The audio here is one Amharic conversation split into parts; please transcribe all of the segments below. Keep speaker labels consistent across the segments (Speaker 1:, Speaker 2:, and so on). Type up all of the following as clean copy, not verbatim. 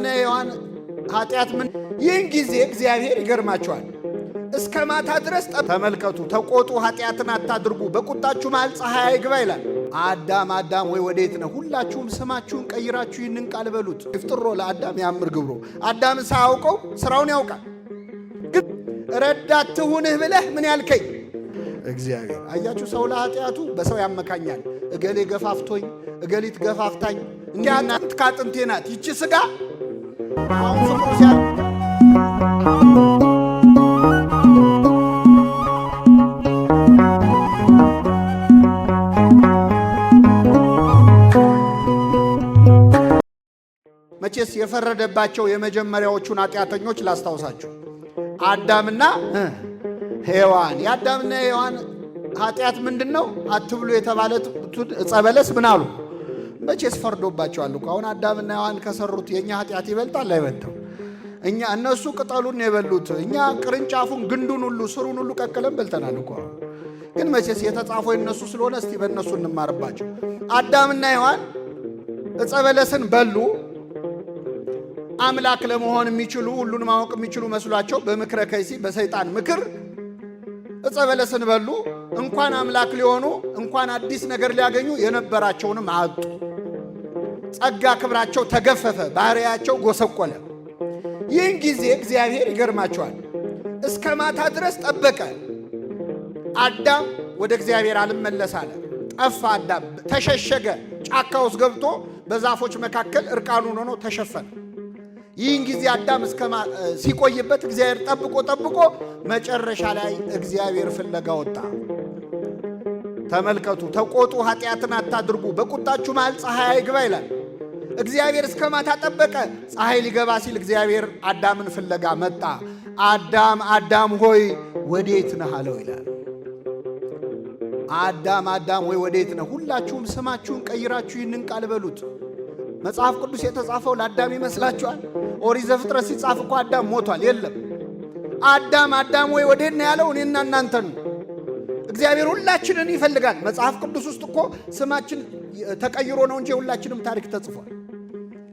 Speaker 1: ሔዋን ኃጢአት ምን ይህን ጊዜ እግዚአብሔር ይገርማቸዋል። እስከ ማታ ድረስ ተመልከቱ፣ ተቆጡ፣ ኃጢአትን አታድርጉ፣ በቁጣችሁ መሃል ፀሐይ አይግባ ይላል። አዳም አዳም ወይ ወዴት ነህ? ሁላችሁም ስማችሁን ቀይራችሁ ይህንን ቃል በሉት። ይፍጥሮ ለአዳም ያምር ግብሮ። አዳም ሳያውቀው ስራውን ያውቃል። ግን ረዳት ትሁንህ ብለህ ምን ያልከኝ እግዚአብሔር። አያችሁ፣ ሰው ለኃጢአቱ በሰው ያመካኛል። እገሌ ገፋፍቶኝ፣ እገሊት ገፋፍታኝ፣ እንዲህ አጥንት ካጥንቴ ናት ይቺ ስጋ። አሁን ፍቅሩ ሲያል መቼስ የፈረደባቸው የመጀመሪያዎቹን ኃጢአተኞች ላስታውሳችሁ፣ አዳምና ሔዋን። የአዳምና ሔዋን ኃጢአት ምንድነው? አትብሉ የተባለ ዕፀ በለስ ምን አሉ? መቼስ ፈርዶባቸዋል እኮ። አሁን አዳምና ሔዋን ከሰሩት የኛ ኃጢአት ይበልጣል አይበልጥም? እነሱ ቅጠሉን የበሉት፣ እኛ ቅርንጫፉን፣ ግንዱን ሁሉ ስሩን ሁሉ ቀቅለን በልተናል እኮ። ግን መቼስ የተጻፈው የነሱ ስለሆነ እስቲ በእነሱ እንማርባቸው። አዳምና ሔዋን ዕፀ በለስን በሉ። አምላክ ለመሆን የሚችሉ ሁሉን ማወቅ የሚችሉ መስሏቸው በምክረ ከይሲ በሰይጣን ምክር ዕፀ በለስን በሉ። እንኳን አምላክ ሊሆኑ እንኳን አዲስ ነገር ሊያገኙ የነበራቸውንም አጡ። ጸጋ ክብራቸው ተገፈፈ፣ ባህሪያቸው ጎሰቆለ። ይህን ጊዜ እግዚአብሔር ይገርማቸዋል፣ እስከ ማታ ድረስ ጠበቀ። አዳም ወደ እግዚአብሔር አልመለስ አለ፣ ጠፋ። አዳም ተሸሸገ፣ ጫካ ውስጥ ገብቶ በዛፎች መካከል እርቃኑን ሆኖ ተሸፈነ። ይህን ጊዜ አዳም ሲቆይበት እግዚአብሔር ጠብቆ መጨረሻ ላይ እግዚአብሔር ፍለጋ ወጣ። ተመልከቱ፣ ተቆጡ፣ ኃጢአትን አታድርጉ፣ በቁጣችሁ መሃል ፀሐይ አይግባ ይላል። እግዚአብሔር እስከ ማታ ጠበቀ። ፀሐይ ሊገባ ሲል እግዚአብሔር አዳምን ፍለጋ መጣ። አዳም አዳም ሆይ ወዴት ነህ አለው ይላል። አዳም አዳም ሆይ ወዴት ነህ? ሁላችሁም ስማችሁን ቀይራችሁ ይህንን ቃል በሉት። መጽሐፍ ቅዱስ የተጻፈው ለአዳም ይመስላችኋል? ኦሪት ዘፍጥረት ሲጻፍ እኮ አዳም ሞቷል። የለም። አዳም አዳም ወይ ወዴት ነው ያለው? እኔና እናንተን ነው። እግዚአብሔር ሁላችንን ይፈልጋል። መጽሐፍ ቅዱስ ውስጥ እኮ ስማችን ተቀይሮ ነው እንጂ ሁላችንም ታሪክ ተጽፏል።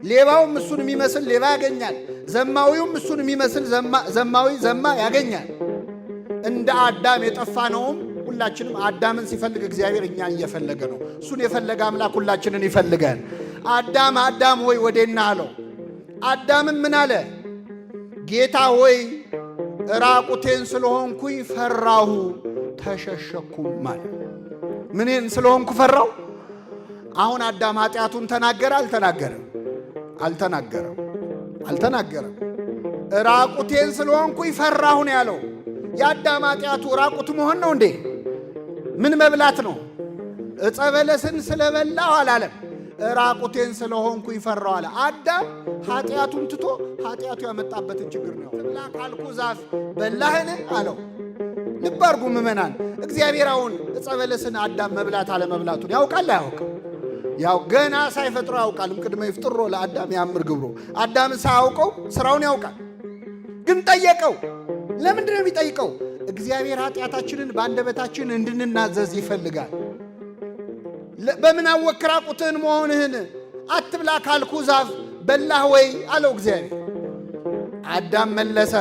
Speaker 1: ሌባውም እሱን የሚመስል ሌባ ያገኛል። ዘማዊውም እሱን የሚመስል ዘማዊ ዘማ ያገኛል። እንደ አዳም የጠፋ ነውም ሁላችንም አዳምን ሲፈልግ እግዚአብሔር እኛን እየፈለገ ነው። እሱን የፈለገ አምላክ ሁላችንን ይፈልጋል። አዳም አዳም ሆይ ወዴት ነህ አለው። አዳምም ምን አለ? ጌታ ሆይ ራቁቴን ስለሆንኩኝ ፈራሁ ተሸሸኩም አለ። ምንን ስለሆንኩ ፈራው? አሁን አዳም ኃጢአቱን ተናገረ አልተናገረም? አልተናገረም። ራቁቴን ስለሆንኩኝ ፈራሁ ነው ያለው። የአዳም ኃጢአቱ ራቁት መሆን ነው እንዴ? ምን መብላት ነው? ዕፀ በለስን ስለበላሁ አላለም። ራቁቴን ስለሆንኩኝ ፈራሁ አለ። አዳም ኃጢአቱን ትቶ ኃጢአቱ ያመጣበትን ችግር ነው። ትብላ ካልኩ ዛፍ በላህን አለው። ልብ አድርጉ ምእመናን፣ እግዚአብሔር አሁን ዕፀ በለስን አዳም መብላት አለመብላቱን ያውቃል አያውቅም? ያው ገና ሳይፈጥሮ ያውቃልም። ቅድመ ይፍጥሮ ለአዳም ያምር ግብሮ። አዳም ሳያውቀው ስራውን ያውቃል። ግን ጠየቀው። ለምንድን ነው የሚጠይቀው? እግዚአብሔር ኃጢአታችንን በአንደበታችን እንድንናዘዝ ይፈልጋል። በምን አወክ ራቁትህን መሆንህን? አትብላ ካልኩ ዛፍ በላህ ወይ አለው እግዚአብሔር። አዳም መለሰ፣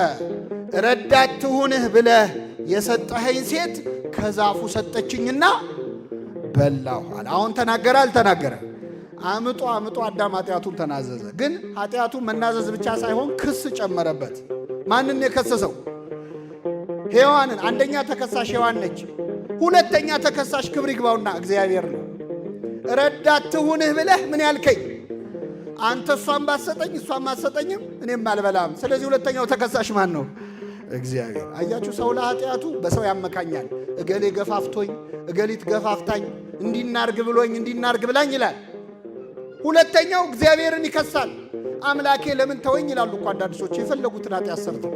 Speaker 1: ረዳት ትሁንህ ብለህ የሰጠኸኝ ሴት ከዛፉ ሰጠችኝና በላሁ አለ። አሁን ተናገረ አልተናገረ? አምጦ አዳም ኃጢአቱን ተናዘዘ። ግን ኃጢአቱን መናዘዝ ብቻ ሳይሆን ክስ ጨመረበት። ማንን የከሰሰው? ሔዋንን። አንደኛ ተከሳሽ ሔዋን ነች። ሁለተኛ ተከሳሽ ክብር ይግባውና እግዚአብሔር ነው። ረዳት ትሁንህ ብለህ ምን ያልከኝ አንተ? እሷን ባሰጠኝ እሷን አትሰጠኝም፣ እኔም አልበላም። ስለዚህ ሁለተኛው ተከሳሽ ማን ነው? እግዚአብሔር። አያችሁ፣ ሰው ለኃጢአቱ በሰው ያመካኛል። እገሌ ገፋፍቶኝ፣ እገሊት ገፋፍታኝ፣ እንዲናርግ ብሎኝ፣ እንዲናርግ ብላኝ ይላል። ሁለተኛው እግዚአብሔርን ይከሳል። አምላኬ ለምን ተወኝ ይላሉ እኮ አንዳንድ ሰዎች። የፈለጉትን ኃጢአት ሰርተው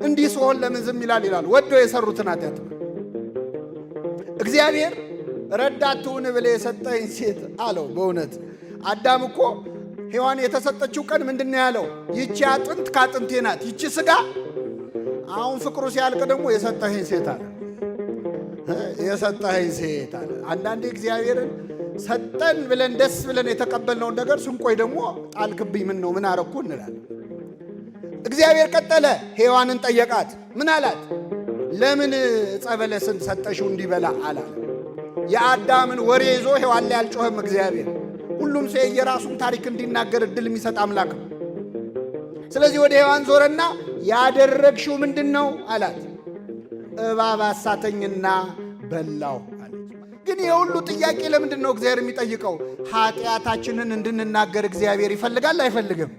Speaker 1: እንዲህ ሲሆን ለምን ዝም ይላል ይላሉ። ወደው የሰሩትን ኃጢአት ነው። እግዚአብሔር ረዳት ትሁን ብለህ የሰጠኝ ሴት አለው። በእውነት አዳም እኮ ሔዋን የተሰጠችው ቀን ምንድን ነው ያለው? ይቺ አጥንት ከአጥንቴ ናት ይቺ ስጋ። አሁን ፍቅሩ ሲያልቅ ደግሞ የሰጠኸኝ ሴት አለ። የሰጠኸኝ ሴት አለ። አንዳንዴ እግዚአብሔርን ሰጠን ብለን ደስ ብለን የተቀበልነውን ነገር ስንቆይ ደግሞ ጣልክብኝ፣ ምን ነው ምን አረኩ እንላለን። እግዚአብሔር ቀጠለ፣ ሔዋንን ጠየቃት። ምን አላት? ለምን ዕፀ በለስን ሰጠሽው እንዲበላ አላት። የአዳምን ወሬ ይዞ ሔዋን ላይ አልጮኸም እግዚአብሔር። ሁሉም ሰው የራሱን ታሪክ እንዲናገር እድል የሚሰጥ አምላክ ነው። ስለዚህ ወደ ሔዋን ዞረና ያደረግሽው ምንድን ነው አላት። እባብ አሳተኝና በላው አለች። ግን የሁሉ ጥያቄ ለምንድን ነው እግዚአብሔር የሚጠይቀው? ኃጢአታችንን እንድንናገር እግዚአብሔር ይፈልጋል አይፈልግም?